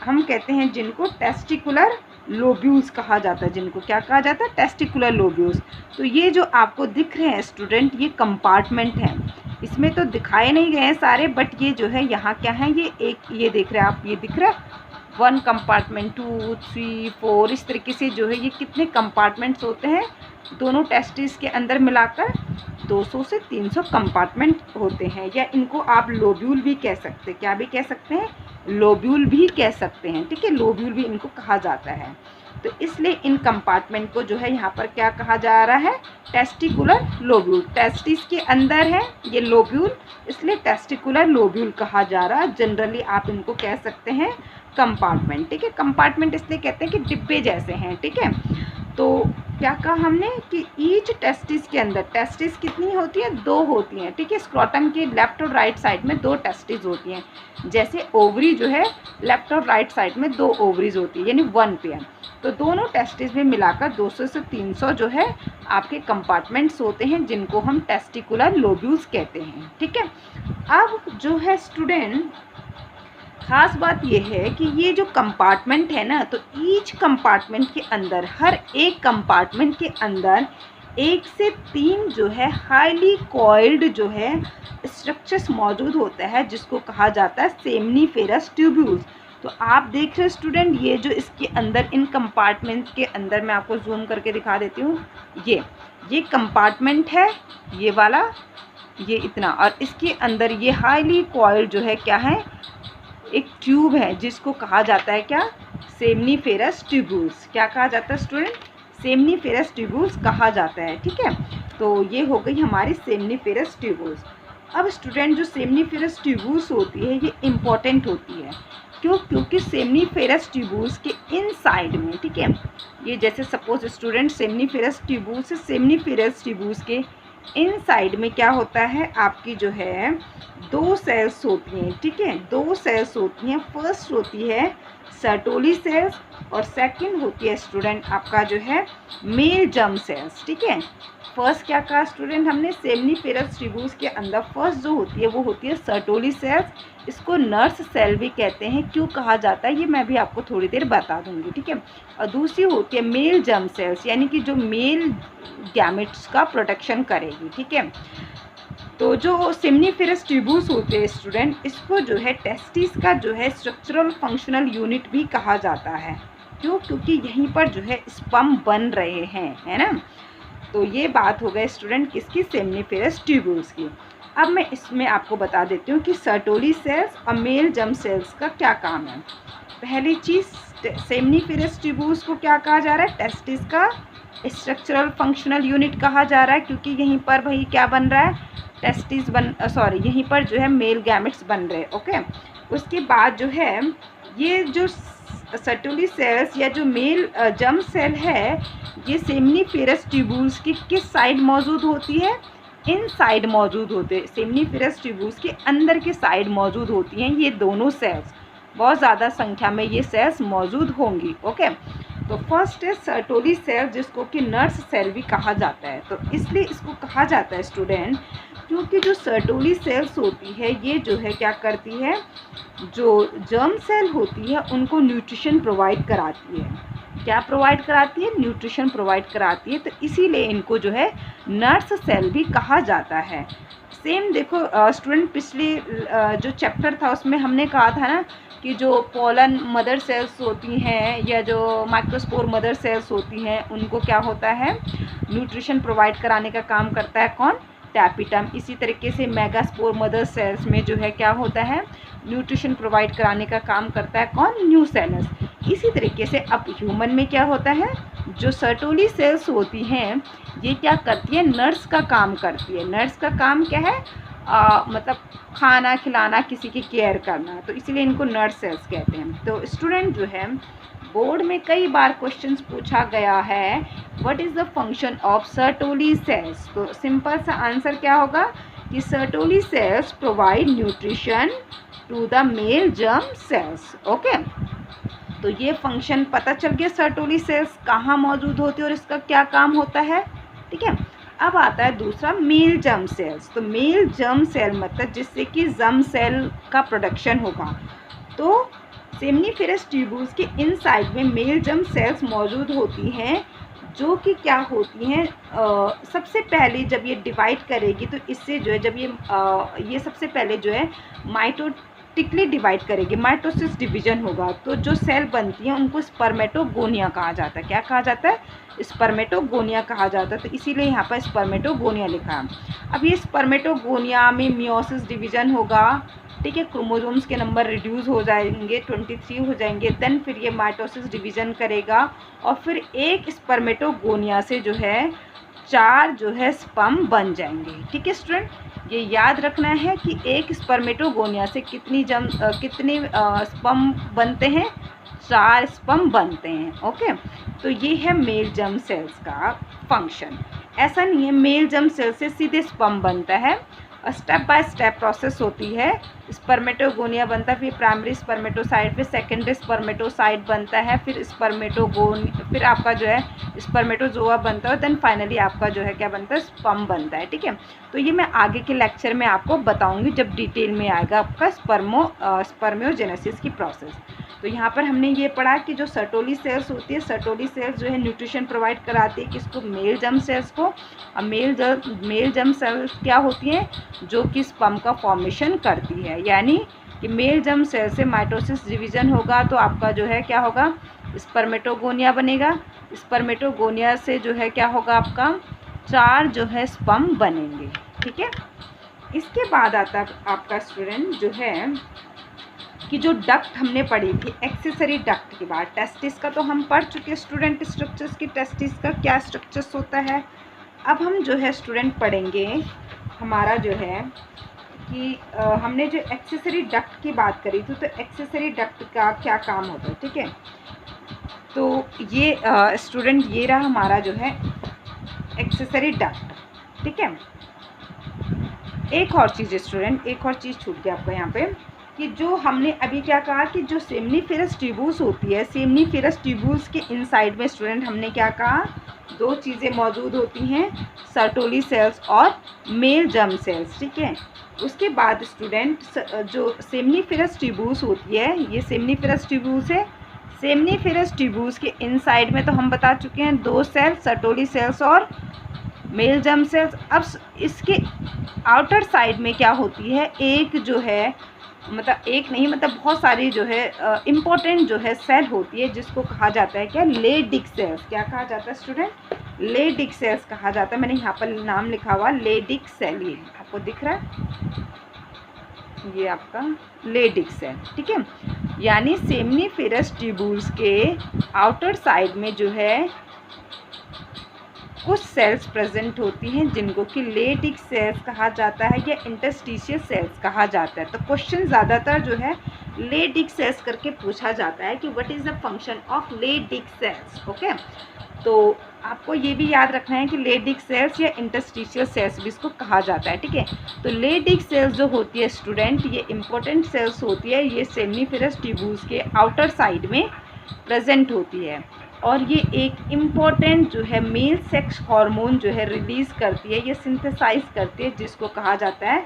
हम कहते हैं जिनको टेस्टिकुलर लोब्यूल्स कहा जाता है, जिनको क्या कहा जाता है, टेस्टिकुलर लोब्यूल्स। तो ये जो आपको दिख रहे हैं स्टूडेंट ये कंपार्टमेंट हैं, इसमें तो दिखाए नहीं गए हैं सारे, बट ये जो है यहाँ क्या है, ये एक ये देख रहे हैं आप, ये दिख रहा है 1 कंपार्टमेंट 2 3 4, इस तरीके से जो है ये कितने कंपार्टमेंट्स होते हैं दोनों टेस्टिस के अंदर मिलाकर, 200 से 300 कंपार्टमेंट होते हैं, या इनको आप लोब्यूल भी कह सकते हैं। क्या भी कह सकते हैं? लोब्यूल भी कह सकते हैं, ठीक है, लोब्यूल भी इनको कहा जाता है। तो इसलिए इन कंपार्टमेंट को जो है यहाँ पर क्या कहा जा रहा है? Testicular lobule. टेस्टिस के अंदर है ये लोब्यूल, इसलिए टेस्टिकुलर लोब्यूल कहा जा रहा है। जनरली आप इनको कह सकते हैं कंपार्टमेंट, ठीक है। कंपार्टमेंट इसलिए कहते हैं कि डिब्बे जैसे हैं, ठीक है। तो क्या कहा हमने कि ईच टेस्टिस के अंदर, टेस्टिस कितनी होती है? 2 होती हैं, ठीक है। स्क्रोटम के लेफ्ट और राइट साइड में 2 टेस्टिस होती हैं। जैसे ओवरी जो है लेफ्ट और राइट साइड में 2 ओवरीज होती है, यानी 1 पेयर। तो दोनों टेस्टिस में मिलाकर 200 से 300 जो है आपके कंपार्टमेंट्स होते हैं, जिनको हम टेस्टिकुलर लोब्यूल्स कहते हैं, ठीक है। अब जो है स्टूडेंट, ख़ास बात यह है कि ये जो कंपार्टमेंट है ना, तो ईच कंपार्टमेंट के अंदर, हर एक कंपार्टमेंट के अंदर 1 से 3 जो है हाईली कॉइल्ड जो है स्ट्रक्चर्स मौजूद होता है, जिसको कहा जाता है सेमनीफेरस ट्यूब्यूल्स। तो आप देख रहे हो स्टूडेंट, ये जो इसके अंदर, इन कंपार्टमेंट के अंदर, मैं आपको जूम करके दिखा देती हूँ। ये कंपार्टमेंट है, ये वाला, ये इतना, और इसके अंदर ये हाईली कॉइल्ड जो है क्या है? एक ट्यूब है, जिसको कहा जाता है क्या? Seminiferous tubules. क्या कहा जाता है स्टूडेंट? सेमनीफेरस ट्यूब्यूल्स कहा जाता है, ठीक है। तो ये हो गई हमारी सेमनीफेरस ट्यूब्यूल्स। अब स्टूडेंट, जो सेमनीफेरस ट्यूब्यूल्स होती है ये इम्पॉर्टेंट होती है। क्यों? क्योंकि सेमनीफेरस ट्यूब्यूल्स के इनसाइड में, ठीक है, ये जैसे सपोज स्टूडेंट सेमनीफेरस ट्यूब्यूल्स से, सेमनीफेरस ट्यूब्यूल्स के इनसाइड में क्या होता है? आपकी जो है 2 सेल्स होती हैं, ठीक है, 2 सेल्स होती हैं। फर्स्ट होती है सर्टोली सेल्स, और सेकंड होती है स्टूडेंट आपका जो है मेल जर्म सेल्स, ठीक है। फर्स्ट क्या कहा स्टूडेंट हमने? सेमनीफेरस ट्यूब्यूल्स के अंदर फर्स्ट जो होती है वो होती है सर्टोली सेल्स। इसको नर्स सेल भी कहते हैं। क्यों कहा जाता है ये मैं भी आपको थोड़ी देर बता दूंगी, ठीक है। और दूसरी होती है मेल जर्म सेल्स, यानी कि जो मेल गैमेट्स का प्रोटेक्शन करेगी, ठीक है। तो जो सेमनीफेरस ट्यूब्यूल्स होते हैं स्टूडेंट, इसको जो है टेस्टिस का जो है स्ट्रक्चरल फंक्शनल यूनिट भी कहा जाता है। क्यों? क्योंकि यहीं पर जो है स्पर्म बन रहे हैं, है ना। तो ये बात हो गई स्टूडेंट किसकी? सेमनीफेरस ट्यूब्यूल्स की। अब मैं इसमें आपको बता देती हूँ कि सर्टोली सेल्स और मेल जर्म सेल्स का क्या काम है। पहली चीज़, सेमनीफेरस ट्यूब्यूल्स को क्या कहा जा रहा है? टेस्टिस का स्ट्रक्चरल फंक्शनल यूनिट कहा जा रहा है, क्योंकि यहीं पर भाई क्या बन रहा है? टेस्टिस यहीं पर जो है मेल गैमेट्स बन रहे हैं, ओके। उसके बाद जो है ये जो सर्टोली सेल्स या जो मेल जर्म सेल है, ये सेमनीफेरस ट्यूब्यूल्स की किस साइड मौजूद होती है? इन साइड मौजूद होते हैं। सेमनीफेरस ट्यूब्यूल्स के अंदर के साइड मौजूद होती हैं ये दोनों सेल्स। बहुत ज़्यादा संख्या में ये सेल्स मौजूद होंगी, ओके। तो फर्स्ट है सर्टोली सेल, जिसको कि नर्स सेल भी कहा जाता है। तो इसलिए इसको कहा जाता है स्टूडेंट, क्योंकि जो सर्टोली सेल्स होती है ये जो है क्या करती है? जो जर्म सेल होती है उनको न्यूट्रिशन प्रोवाइड कराती है। क्या प्रोवाइड कराती है? न्यूट्रिशन प्रोवाइड कराती है। तो इसीलिए इनको जो है नर्स सेल भी कहा जाता है। सेम देखो स्टूडेंट, पिछले जो चैप्टर था उसमें हमने कहा था ना कि जो पोलन मदर सेल्स होती हैं या जो माइक्रोस्पोर मदर सेल्स होती हैं, उनको क्या होता है? न्यूट्रिशन प्रोवाइड कराने का काम करता है कौन? टैपिटम। इसी तरीके से मेगास्पोर मदर सेल्स में जो है क्या होता है? न्यूट्रिशन प्रोवाइड कराने का काम करता है कौन? न्यूसेलस। इसी तरीके से अब ह्यूमन में क्या होता है? जो सर्टोली सेल्स होती हैं ये क्या करती है? नर्स का काम करती है। नर्स का काम क्या है? मतलब खाना खिलाना, किसी की केयर करना, तो इसलिए इनको नर्स सेल्स कहते हैं। तो स्टूडेंट जो है बोर्ड में कई बार क्वेश्चंस पूछा गया है, what is the function of Sertoli cells? तो सिंपल सा आंसर क्या होगा कि Sertoli cells provide nutrition to the male germ cells, okay. तो ये फंक्शन पता चल गया सर्टोली सेल्स कहाँ मौजूद होती है और इसका क्या काम होता है, ठीक है। अब आता है दूसरा मेल जर्म सेल्स। तो मेल जर्म सेल मतलब जिससे कि जर्म सेल का प्रोडक्शन होगा। तो सेमनीफेरस ट्यूब्यूल्स के इनसाइड में मेल जर्म सेल्स मौजूद होती हैं, जो कि क्या होती हैं? सबसे पहले जब ये डिवाइड करेगी तो इससे जो है, जब ये सबसे पहले जो है स्पर्मेटिकली डिवाइड करेगी, माइटोसिस डिवीजन होगा, तो जो सेल बनती हैं उनको स्पर्मेटोगोनिया कहा जाता है। क्या कहा जाता है? स्पर्मेटोगोनिया कहा जाता है। तो इसीलिए यहाँ पर स्पर्मेटोगोनिया लिखा है। अब ये स्पर्मेटोगोनिया में मियोसिस डिवीजन होगा, ठीक है, क्रोमोसोम्स के नंबर रिड्यूस हो जाएंगे, 23 हो जाएंगे, देन फिर ये माइटोसिस डिवीजन करेगा और फिर एक स्पर्मेटोगोनिया से जो है 4 जो है स्पर्म बन जाएंगे। ठीक है स्टूडेंट, ये याद रखना है कि एक स्पर्मेटोगोनिया से कितने स्पर्म बनते हैं? 4 स्पर्म बनते हैं। ओके, तो ये है मेल जर्म सेल्स का फंक्शन। ऐसा नहीं है मेल जर्म सेल से सीधे स्पर्म बनता है, स्टेप बाय स्टेप प्रोसेस होती है। स्पर्मेटोगोनिया बनता है, फिर प्राइमरी स्पर्मेटोसाइट, फिर सेकेंडरी स्पर्मेटोसाइट बनता है, फिर आपका जो है स्पर्मेटोजोआ बनता है, देन फाइनली आपका जो है क्या बनता है? स्पर्म बनता है। ठीक है, तो ये मैं आगे के लेक्चर में आपको बताऊंगी जब डिटेल में आएगा आपका स्पर्मियोजेनेसिस की प्रोसेस। तो यहाँ पर हमने ये पढ़ा कि जो सर्टोली सेल्स होती है, सर्टोली सेल्स जो है न्यूट्रिशन प्रोवाइड कराती है किसको? मेल जर्म सेल्स को। और मेल जर्म सेल्स क्या होती हैं? जो कि स्पर्म का फॉर्मेशन करती है, यानी कि मेल जर्म सेल से माइटोसिस डिवीजन होगा तो आपका जो है क्या होगा? स्पर्मेटोगोनिया बनेगा। स्पर्मेटोगोनिया से जो है क्या होगा? आपका 4 जो है स्पर्म बनेंगे। ठीक है, इसके बाद आता आपका स्टूडेंट जो है कि जो डक्ट हमने पढ़ी थी, एक्सेसरी डक्ट के बाद टेस्टिस का तो हम पढ़ चुके स्टूडेंट, स्ट्रक्चर्स की टेस्टिस का क्या स्ट्रक्चर्स होता है। अब हम जो है स्टूडेंट पढ़ेंगे हमारा जो है कि हमने जो एक्सेसरी डक्ट की बात करी थी, तो एक्सेसरी डक्ट का क्या काम होता है। ठीक है, तो ये स्टूडेंट ये रहा हमारा जो है एक्सेसरी डक्ट। ठीक है, एक और चीज़ स्टूडेंट, एक और चीज़ छूट गया आपको यहाँ पे कि जो हमने अभी क्या कहा कि जो सेमनीफेरस ट्यूब्यूल्स होती है, सेमनीफेरस ट्यूब्यूल्स के इनसाइड में स्टूडेंट हमने क्या कहा? 2 चीज़ें मौजूद होती हैं, सर्टोली सेल्स और मेल जर्म सेल्स। ठीक है, उसके बाद स्टूडेंट जो सेमनीफेरस ट्यूब्यूल्स होती है, ये सेमनीफेरस ट्यूब्यूल्स है। सेमनीफेरस ट्यूब्यूल्स के इनसाइड में तो हम बता चुके हैं 2 सेल्स, सर्टोली सेल्स और मेल जर्म सेल्स। अब इसके आउटर साइड में क्या होती है? एक जो है मतलब एक नहीं, मतलब बहुत सारी जो है इम्पोर्टेंट जो है सेल होती है जिसको कहा जाता है क्या? Leydig cells. क्या कहा जाता है स्टूडेंट? लेडिक सेल्स कहा जाता है। मैंने यहाँ पर नाम लिखा हुआ लेडिक सेल, ये आपको दिख रहा है, ये आपका लेडिक सेल। ठीक है, यानी सेमनीफेरस ट्यूब्यूल्स के आउटर साइड में जो है कुछ सेल्स प्रेजेंट होती हैं जिनको कि लेडिक सेल्स कहा जाता है या इंटरस्टिशियल सेल्स कहा जाता है। तो क्वेश्चन ज़्यादातर जो है लेडिक सेल्स करके पूछा जाता है कि what is the function of Leydig sales. Okay, तो आपको ये भी याद रखना है कि लेडिक सेल्स या इंटरस्टिशियल सेल्स भी इसको कहा जाता है। ठीक है, तो लेडिक सेल्स जो होती है स्टूडेंट, ये इंपॉर्टेंट सेल्स होती है, ये सेमनीफेरस ट्यूब्यूल्स के आउटर साइड में प्रेजेंट होती है और ये एक इम्पॉर्टेंट जो है मेल सेक्स हार्मोन जो है रिलीज़ करती है, ये सिंथेसाइज करती है, जिसको कहा जाता है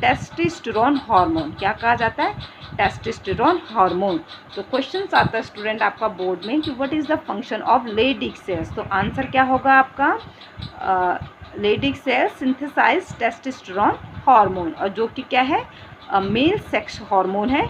टेस्टोस्टेरोन हार्मोन। क्या कहा जाता है? Testosterone hormone. तो क्वेश्चन आता है स्टूडेंट आपका बोर्ड में कि what is the function of Leydig cells. तो आंसर क्या होगा आपका? Leydig cells synthesise testosterone hormone, और जो कि क्या है? मेल सेक्स हार्मोन है।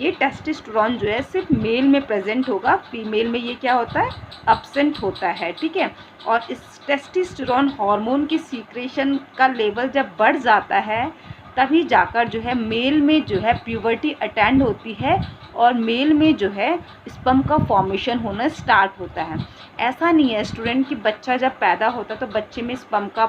ये टेस्टोस्टेरोन जो है सिर्फ मेल में प्रेजेंट होगा, फीमेल में ये क्या होता है? एब्सेंट होता है। ठीक है, और इस टेस्टोस्टेरोन हार्मोन की सीक्रेशन का लेवल जब बढ़ जाता है तभी जाकर जो है मेल में जो है प्यूबर्टी अटेंड होती है और मेल में जो है स्पर्म का फॉर्मेशन होना स्टार्ट होता है। ऐसा नहीं है स्टूडेंट कि बच्चा जब पैदा होता है तो बच्चे में स्पर्म का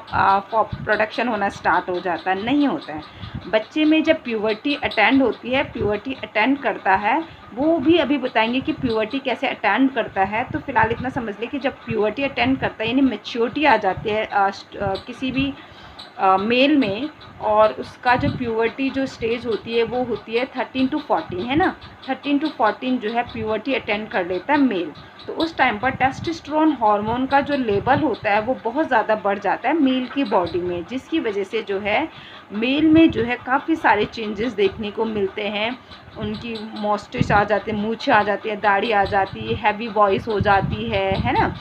प्रोडक्शन होना स्टार्ट हो जाता है, नहीं होता है। बच्चे में जब प्यूबर्टी अटेंड होती है, प्यूबर्टी अटेंड करता है, वो भी अभी बताएंगे कि प्यूबर्टी कैसे अटेंड करता है। तो फिलहाल इतना समझ ले कि जब प्यूबर्टी अटेंड करता है यानी मैच्योरिटी आ जाती है किसी भी मेल में, और उसका जो प्यूबर्टी जो स्टेज होती है वो होती है 13 to 14, है ना, 13 to 14 जो है प्यूबर्टी अटेंड कर लेता है मेल। तो उस टाइम पर टेस्टोस्टेरोन हार्मोन का जो लेवल होता है वो बहुत ज़्यादा बढ़ जाता है मेल की बॉडी में, जिसकी वजह से जो है मेल में जो है काफ़ी सारे चेंजेस देखने को मिलते हैं। उनकी मॉस्टिच आ जाती है, मूछें आ जाती है, दाढ़ी आ जाती है, हैवी वॉइस हो जाती है ना,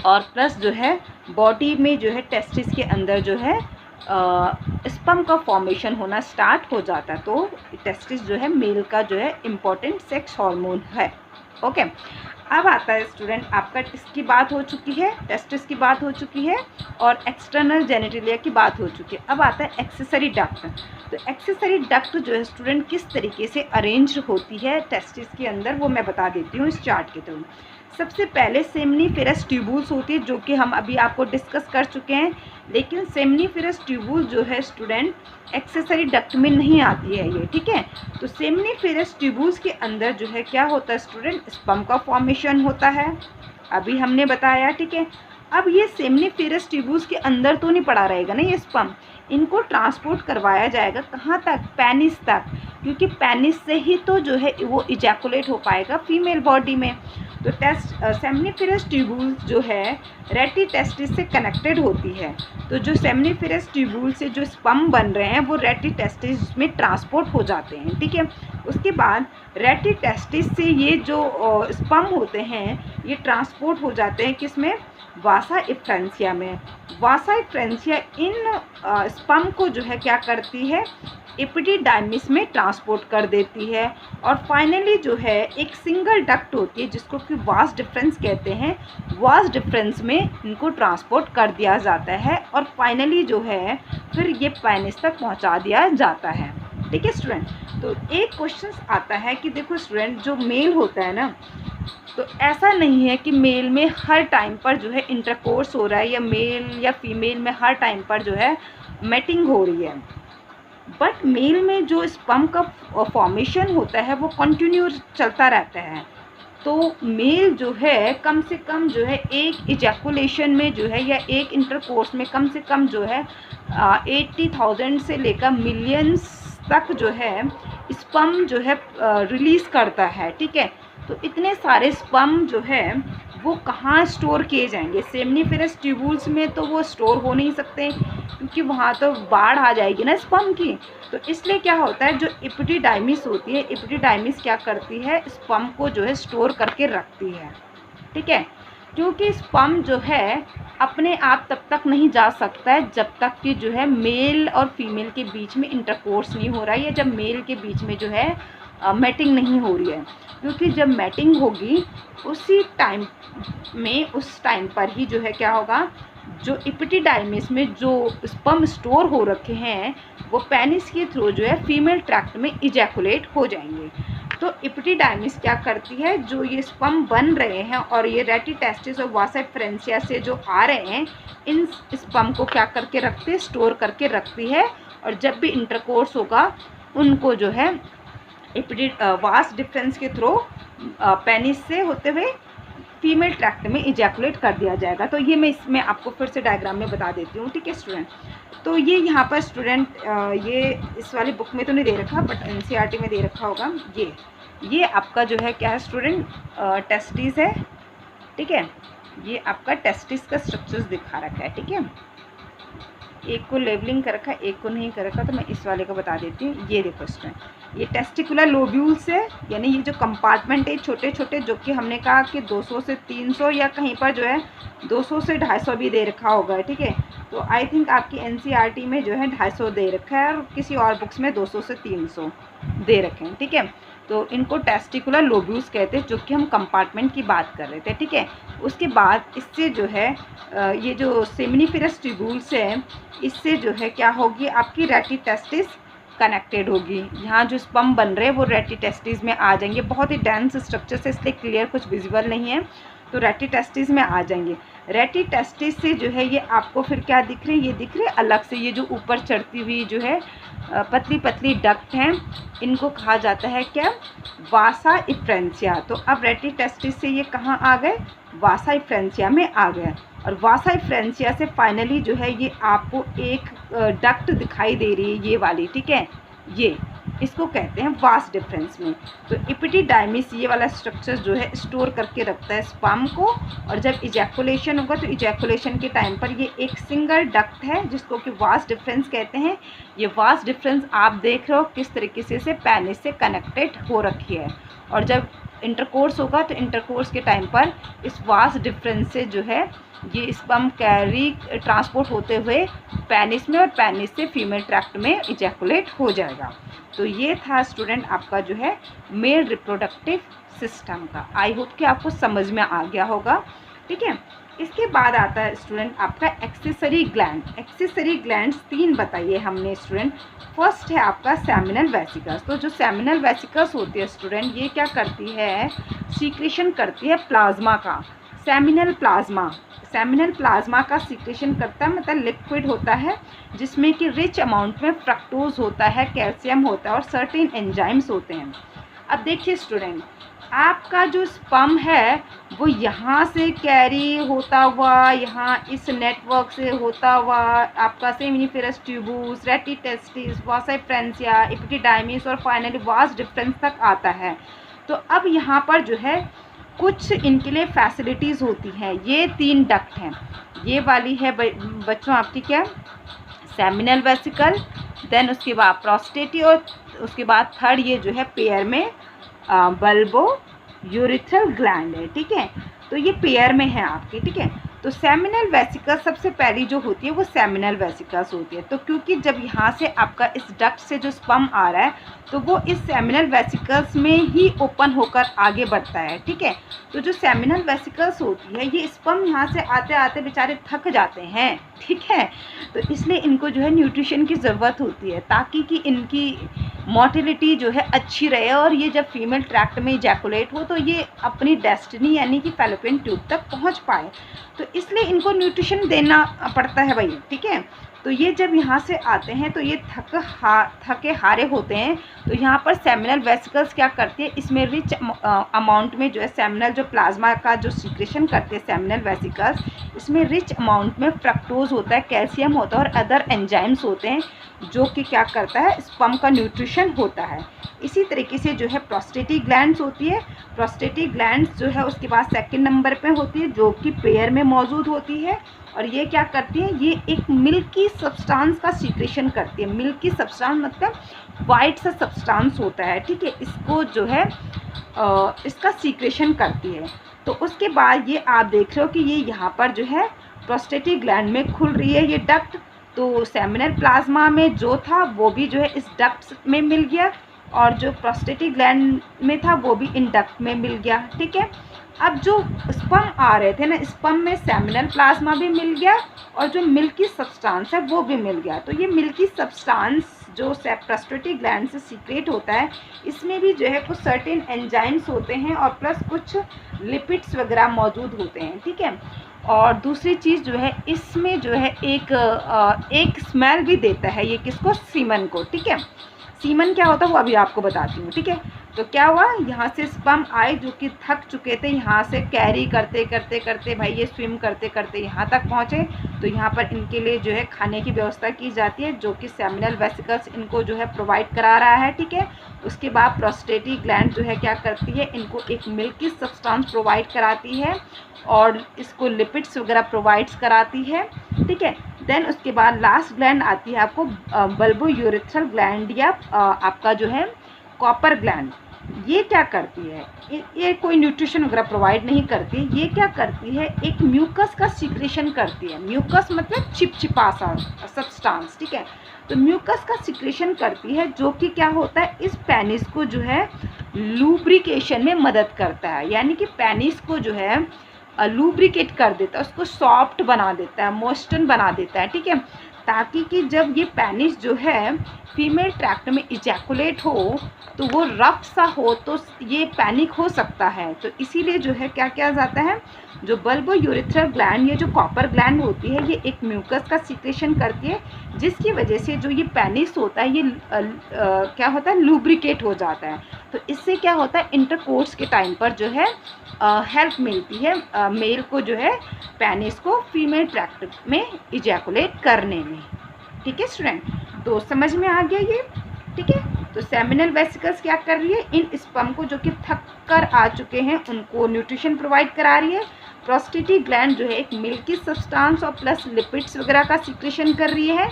और प्लस जो है बॉडी में जो है टेस्टिस के अंदर जो है स्पर्म का फॉर्मेशन होना स्टार्ट हो जाता है। तो टेस्टिस जो है मेल का जो है इम्पोर्टेंट सेक्स हार्मोन है। ओके, अब आता है स्टूडेंट आपका, इसकी बात हो चुकी है, टेस्टिस की बात हो चुकी है और एक्सटर्नल जेनिटलिया की बात हो चुकी है। अब आता है एक्सेसरी डक्ट। तो एक्सेसरी डक्ट जो है स्टूडेंट किस तरीके से अरेंज होती है टेस्टिस के अंदर, वो मैं बता देती हूँ इस चार्ट के थ्रू। सबसे पहले सेमनीफेरस ट्यूबुल्स होती है, जो कि हम अभी आपको डिस्कस कर चुके हैं, लेकिन सेमनीफेरस ट्यूबुल जो है स्टूडेंट एक्सेसरी डक्ट में नहीं आती है ये, ठीक है। तो सेमनीफेरस ट्यूबुल्स के अंदर जो है क्या होता है स्टूडेंट, स्पर्म का फॉर्मेशन होता है, अभी हमने बताया, ठीक है। अब ये सेमनीफेरस ट्यूबुल्स के अंदर तो नहीं पड़ा रहेगा ना ये स्पर्म, इनको ट्रांसपोर्ट करवाया जाएगा कहाँ तक, पेनिस तक, क्योंकि पेनिस से ही तो जो है वो इजैकुलेट हो पाएगा फीमेल बॉडी में। तो सेमनीफेरस ट्यूबुल्स जो है रेटी टेस्टिस से कनेक्टेड होती है। तो जो सेमनीफेरस ट्यूबुल से जो स्पर्म बन रहे हैं वो रेटी टेस्टिस में ट्रांसपोर्ट हो जाते हैं, ठीक है। उसके बाद रेटी टेस्टिस से ये जो स्पर्म होते हैं ये ट्रांसपोर्ट हो जाते हैं किस में, वासा इफ्रेंसिया में। वासा इफ्रेंसिया इन स्पर्म को जो है क्या करती है, एपिडिडाइमिस में ट्रांसपोर्ट कर देती है। और फाइनली जो है एक सिंगल डक्ट होती है जिसको कि वास डिफरेंस कहते हैं, वास डिफरेंस में इनको ट्रांसपोर्ट कर दिया जाता है और फाइनली जो है फिर ये पेनिस तक पहुंचा दिया जाता है, ठीक है स्टूडेंट। तो एक क्वेश्चन आता है कि देखो स्टूडेंट, जो मेल होता है ना, तो ऐसा नहीं है कि मेल में हर टाइम पर जो है इंटरकोर्स हो रहा है, या मेल या फीमेल में हर टाइम पर जो है मैटिंग हो रही है, बट मेल में जो स्पर्म का फॉर्मेशन होता है वो कंटिन्यू चलता रहता है। तो मेल जो है कम से कम जो है एक इजैकुलेशन में जो है या एक इंटरकोर्स में कम से कम जो है 80,000 से लेकर मिलियंस तक जो है स्पर्म जो है रिलीज़ करता है, ठीक है। तो इतने सारे स्पर्म जो है वो कहाँ स्टोर किए जाएंगे, सेमनीफेरस ट्यूबुल्स में तो वो स्टोर हो नहीं सकते क्योंकि वहाँ तो बाढ़ आ जाएगी ना स्पर्म की। तो इसलिए क्या होता है, जो एपिडिडाइमिस होती है, एपिडिडाइमिस क्या करती है, स्पर्म को जो है स्टोर करके रखती है, ठीक है। क्योंकि स्पर्म जो है अपने आप तब तक नहीं जा सकता है जब तक कि जो है मेल और फीमेल के बीच में इंटरकोर्स नहीं हो रहा है, या जब मेल के बीच में जो है मैटिंग नहीं हो रही है। क्योंकि जब मैटिंग होगी उसी टाइम में, उस टाइम पर ही जो है क्या होगा, जो एपिडिडाइमिस में जो स्पर्म स्टोर हो रखे हैं वो पेनिस के थ्रू जो है फीमेल ट्रैक्ट में इजैकुलेट हो जाएंगे। तो एपिडिडाइमिस क्या करती है, जो ये स्पर्म बन रहे हैं और ये रेटी टेस्टिस और वासा इफ्रेंसिया से जो आ रहे हैं, इन स्पर्म को क्या करके रखती है, स्टोर करके रखती है। और जब भी इंटरकोर्स होगा उनको जो है वास डिफरेंस के थ्रू पेनिस से होते हुए फीमेल ट्रैक्ट में इजैकुलेट कर दिया जाएगा। तो ये मैं इसमें आपको फिर से डायग्राम में बता देती हूँ, ठीक है स्टूडेंट। तो ये यहाँ पर स्टूडेंट ये इस वाली बुक में तो नहीं दे रखा, बट एनसीईआरटी में दे रखा होगा। ये आपका जो है क्या है स्टूडेंट, टेस्टिस है, ठीक है। ये आपका टेस्टिस का स्ट्रक्चर्स दिखा रखा है, ठीक है। एक को लेबलिंग कर रखा है, एक को नहीं कर रखा, तो मैं इस वाले को बता देती हूँ। ये देखो स्टूडेंट, ये टेस्टिकुलर लोब्यूल्स है, यानी ये जो कंपार्टमेंट है छोटे छोटे, जो कि हमने कहा कि 200 से 300 या कहीं पर जो है 200 से 250 भी दे रखा होगा, ठीक है। तो आई थिंक आपकी एनसीईआरटी में जो है 250 दे रखा है और किसी और बुक्स में 200 से 300 दे रखे हैं, ठीक है। तो इनको टेस्टिकुलर लोब्यूल्स कहते हैं, जो कि हम कंपार्टमेंट की बात कर रहे थे, ठीक है। उसके बाद इससे जो है ये जो सेमनीफेरस ट्यूबुल्स है, इससे जो है क्या होगी, आपकी रेटी टेस्टिस कनेक्टेड होगी। यहाँ जो स्पर्म बन रहे हैं वो रेटी टेस्टिस में आ जाएंगे। बहुत ही डेंस स्ट्रक्चर से, इसलिए क्लियर कुछ विजिबल नहीं है, तो रेटी टेस्टिस में आ जाएंगे। रेटी टेस्टिस से जो है ये आपको फिर क्या दिख रहे हैं, ये दिख रहे हैं अलग से, ये जो ऊपर चढ़ती हुई जो है पतली पतली डक्ट हैं, इनको कहा जाता है क्या, वासा इफ्रेंसिया। तो अब रेटी टेस्टिस से ये कहाँ आ गए, वासा इफ्रेंसिया में आ गए। और वासा इफ्रेंसिया से फाइनली जो है ये आपको एक डक्ट दिखाई दे रही है, ये वाली, ठीक है। ये इसको कहते हैं वास डिफरेंस में। तो एपिडिडाइमिस ये वाला स्ट्रक्चर जो है स्टोर करके रखता है स्पर्म को, और जब इजैकुलेशन होगा तो इजैकुलेशन के टाइम पर ये एक सिंगल डक्ट है जिसको कि वास डिफरेंस कहते हैं। ये वास डिफरेंस आप देख रहे हो किस तरीके से पेनिस से कनेक्टेड हो रखी है। और जब इंटरकोर्स होगा तो इंटरकोर्स के टाइम पर इस वास्ट डिफरेंस से जो है ये स्पर्म कैरी ट्रांसपोर्ट होते हुए पेनिस में और पेनिस से फीमेल ट्रैक्ट में इजैकुलेट हो जाएगा। तो ये था स्टूडेंट आपका जो है मेल रिप्रोडक्टिव सिस्टम का। आई होप कि आपको समझ में आ गया होगा। ठीक है, इसके बाद आता है स्टूडेंट आपका एक्सेसरी ग्लैंड। एक्सेसरी ग्लैंड्स 3 बताइए हमने स्टूडेंट। फर्स्ट है आपका सेमिनल वेसिकल्स। तो जो सेमिनल वेसिकल्स होती है स्टूडेंट, ये क्या करती है, सीक्रेशन करती है प्लाज्मा का। सेमिनल प्लाज्मा का सीक्रेशन करता है, मतलब लिक्विड होता है जिसमें कि रिच अमाउंट में फ्रक्टोज होता है, कैल्शियम होता है और सर्टेन एंजाइम्स होते हैं। अब देखिए स्टूडेंट, आपका जो स्पर्म है वो यहाँ से कैरी होता हुआ, यहाँ इस नेटवर्क से होता हुआ आपका सेमिनिफेरस ट्यूबूस, रेटिटेस्टिस, वासा फ्रेंसिया, एपिडिडाइमिस और फाइनली वास डिफरेंस तक आता है। तो अब यहाँ पर जो है कुछ इनके लिए फैसिलिटीज़ होती हैं। ये 3 डक्ट हैं, ये वाली है बच्चों आपकी क्या, सेमिनल वेसिकल, देन उसके बाद प्रोस्टेटी और उसके बाद थर्ड ये जो है पेयर में बल्बो यूरिथ्रल ग्लैंड है। ठीक है, तो ये पेयर में है आपके। ठीक है, तो सेमिनल वेसिकल सबसे पहली जो होती है वो सेमिनल वेसिकल्स होती है। तो क्योंकि जब यहाँ से आपका इस डक्ट से जो स्पर्म आ रहा है तो वो इस सेमिनल वेसिकल्स में ही ओपन होकर आगे बढ़ता है। ठीक है, तो जो सेमिनल वेसिकल्स होती है ये स्पर्म यहाँ से आते आते बेचारे थक जाते हैं। ठीक है, तो इसलिए इनको जो है न्यूट्रिशन की ज़रूरत होती है ताकि कि इनकी मोटिलिटी जो है अच्छी रहे और ये जब फीमेल ट्रैक्ट में इजैकुलेट हो तो ये अपनी डेस्टिनी यानी कि फैलोपियन ट्यूब तक पहुंच पाए। तो इसलिए इनको न्यूट्रिशन देना पड़ता है भाई। ठीक है, तो ये जब यहाँ से आते हैं तो ये थके हारे होते हैं। तो यहाँ पर सेमिनल वेसिकल्स क्या करती है, इसमें रिच अमाउंट में जो है सेमिनल जो प्लाज्मा का जो सीक्रेशन करते हैं सेमिनल वेसिकल्स, इसमें रिच अमाउंट में फ्रक्टोज होता है, कैल्शियम होता है और अदर एंजाइम्स होते हैं जो कि क्या करता है, स्पर्म का न्यूट्रिशन होता है। इसी तरीके से जो है प्रोस्टेटिक ग्लैंड्स होती है। प्रोस्टेटिक ग्लैंड्स जो है उसके बाद 2nd नंबर पे होती है जो कि पेयर में मौजूद होती है और ये क्या करती है, ये एक मिल्की सब्सटेंस का सीक्रेशन करती है। मिल्की सब्सटेंस मतलब वाइट सा सब्सटेंस होता है। ठीक है, इसको जो है इसका सीक्रेशन करती है। तो उसके बाद ये आप देख रहे हो कि ये यहाँ पर जो है प्रोस्टेटिक ग्लैंड में खुल रही है ये डक्ट। तो सेमिनल प्लाज्मा में जो था वो भी जो है इस डक्ट में मिल गया और जो प्रोस्टेटिक ग्लैंड में था वो भी इन डक्ट में मिल गया। ठीक है, अब जो स्पर्म आ रहे थे ना, स्पर्म में सेमिनल प्लाज्मा भी मिल गया और जो मिल्की सब्सटेंस है वो भी मिल गया। तो ये मिल्की सब्सटेंस जो प्रोस्टेटिक ग्लैंड से सीक्रेट होता है इसमें भी जो है कुछ सर्टेन एंजाइम्स होते हैं और प्लस कुछ लिपिड्स वगैरह मौजूद होते हैं। ठीक है, और दूसरी चीज़ जो है इसमें जो है एक स्मेल भी देता है ये किसको, सीमन को। ठीक है, सीमन क्या होता है वो अभी आपको बताती हूँ। ठीक है, तो क्या हुआ, यहाँ से स्पर्म आए जो कि थक चुके थे, यहाँ से कैरी करते करते करते भाई ये स्विम करते करते यहाँ तक पहुँचे। तो यहाँ पर इनके लिए जो है खाने की व्यवस्था की जाती है जो कि सेमिनल वेसिकल्स इनको जो है प्रोवाइड करा रहा है। ठीक है, उसके बाद प्रोस्टेटिक ग्लैंड जो है क्या करती है, इनको एक मिल्की सब्सटेंस प्रोवाइड कराती है और इसको लिपिड्स वगैरह प्रोवाइड्स कराती है। ठीक है, देन उसके बाद लास्ट ग्लैंड आती है आपको बल्बो यूरिथ्रल ग्लैंड या आपका जो है कॉपर ग्लैंड। ये क्या करती है, ये कोई न्यूट्रिशन वगैरह प्रोवाइड नहीं करती। ये क्या करती है, एक म्यूकस का सीक्रेशन करती है। म्यूकस मतलब चिपचिपा सा सब्सटेंस। ठीक है, तो म्यूकस का सीक्रेशन करती है जो कि क्या होता है, इस पेनिस को जो है लूब्रिकेशन में मदद करता है, यानी कि पेनिस को जो है लूब्रिकेट कर देता है, उसको सॉफ्ट बना देता है, मॉइस्चर बना देता है। ठीक है, ताकि कि जब ये पेनिस जो है फीमेल ट्रैक्ट में इजैकुलेट हो तो वो रफ सा हो तो ये पैनिक हो सकता है। तो इसीलिए जो है क्या किया जाता है, जो बल्बो यूरिथ्रल ग्लैंड, ये जो कॉपर ग्लैंड होती है ये एक म्यूकस का सीक्रेशन करती है जिसकी वजह से जो ये पेनिस होता है ये क्या होता है, लूब्रिकेट हो जाता है। तो इससे क्या होता है, इंटरकोर्स के टाइम पर जो है हेल्प मिलती है मेल को जो है पेनिस को फीमेल ट्रैक्ट में इजैकुलेट करने में। ठीक है स्टूडेंट, तो समझ में आ गया ये। ठीक है, तो सेमिनल वेसिकल्स क्या कर रही है, इन स्पर्म को जो कि थक कर आ चुके हैं उनको न्यूट्रिशन प्रोवाइड करा रही है। प्रोस्टेटिक ग्लैंड जो है एक मिल्की सब्सटेंस और प्लस लिपिड्स वगैरह का सीक्रेशन कर रही है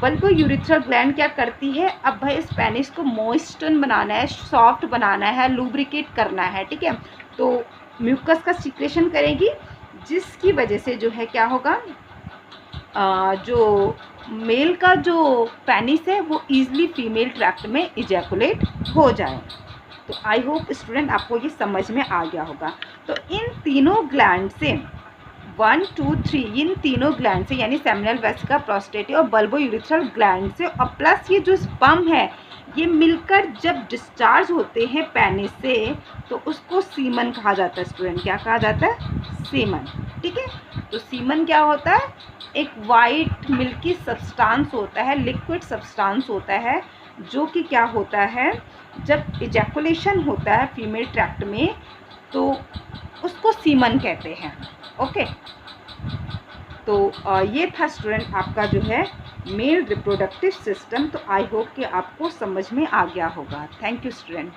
बल्बो यूरिथ्रल ग्लैंड क्या करती है, अब भाई इस पेनिस को मॉइस्टन बनाना है, सॉफ्ट बनाना है, लुब्रिकेट करना है, ठीक है। तो म्यूकस का सिक्रेशन करेगी, जिसकी वजह से जो है क्या होगा, जो मेल का जो पेनिस है वो ईजिली फीमेल ट्रैक्ट में इजैकुलेट हो जाए। तो आई होप स्टूडेंट आपको ये समझ में आ गया होगा। तो इन तीनों ग्लैंड से 1, 2, 3 इन तीनों ग्लैंड से यानी सेमिनल वेसिका, प्रोस्टेट और बल्बो यूरिथ्रल ग्लैंड से, और प्लस ये जो स्पर्म है ये मिलकर जब डिस्चार्ज होते हैं पेनिस से तो उसको सीमन कहा जाता है स्टूडेंट। क्या कहा जाता है? सीमन, ठीक है। तो सीमन क्या होता है? एक वाइट मिल्की सब्सटेंस होता है, लिक्विड सब्सटेंस होता है, जो कि क्या होता है, जब इजैकुलेशन होता है फीमेल ट्रैक्ट में तो उसको सीमन कहते हैं। ओके, तो ये था स्टूडेंट आपका जो है मेल रिप्रोडक्टिव सिस्टम। तो आई होप कि आपको समझ में आ गया होगा। Thank you student.